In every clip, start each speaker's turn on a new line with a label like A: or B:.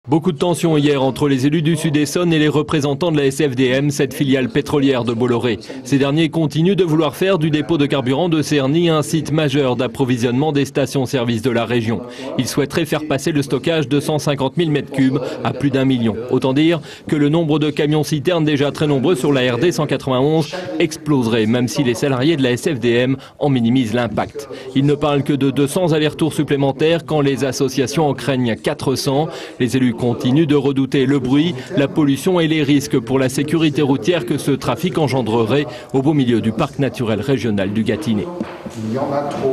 A: Beaucoup de tensions hier entre les élus du Sud-Essonne et les représentants de la SFDM, cette filiale pétrolière de Bolloré. Ces derniers continuent de vouloir faire du dépôt de carburant de Cerny un site majeur d'approvisionnement des stations-service de la région. Ils souhaiteraient faire passer le stockage de 150 000 m3 à plus d'1 million. Autant dire que le nombre de camions-citernes déjà très nombreux sur la RD 191 exploserait, même si les salariés de la SFDM en minimisent l'impact. Ils ne parlent que de 200 allers-retours supplémentaires quand les associations en craignent 400. Les élus continuent de redouter le bruit, la pollution et les risques pour la sécurité routière que ce trafic engendrerait au beau milieu du parc naturel régional du Gâtinais.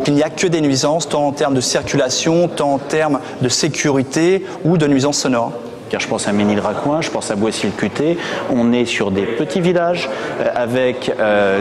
B: Il n'y a que des nuisances, tant en termes de circulation, tant en termes de sécurité ou de nuisances sonores.
C: Car je pense à Ménil-Raccoin, je pense à Boissy-le-Cuté. On est sur des petits villages avec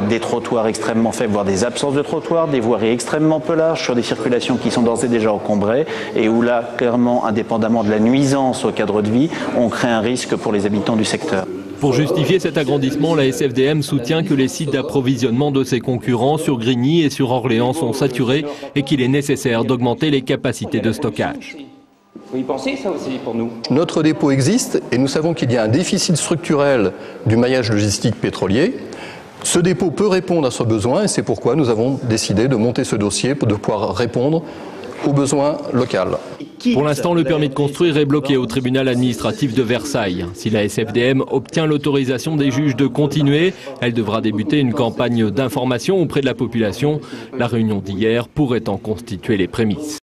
C: des trottoirs extrêmement faibles, voire des absences de trottoirs, des voiries extrêmement peu larges, sur des circulations qui sont d'ores et déjà encombrées et où là, clairement, indépendamment de la nuisance au cadre de vie, on crée un risque pour les habitants du secteur.
A: Pour justifier cet agrandissement, la SFDM soutient que les sites d'approvisionnement de ses concurrents sur Grigny et sur Orléans sont saturés et qu'il est nécessaire d'augmenter les capacités de stockage.
D: Vous y pensez ça aussi pour nous?
E: Notre dépôt existe et nous savons qu'il y a un déficit structurel du maillage logistique pétrolier. Ce dépôt peut répondre à ce besoin et c'est pourquoi nous avons décidé de monter ce dossier pour pouvoir répondre aux besoins locaux.
A: Pour l'instant, le permis de construire est bloqué au tribunal administratif de Versailles. Si la SFDM obtient l'autorisation des juges de continuer, elle devra débuter une campagne d'information auprès de la population. La réunion d'hier pourrait en constituer les prémices.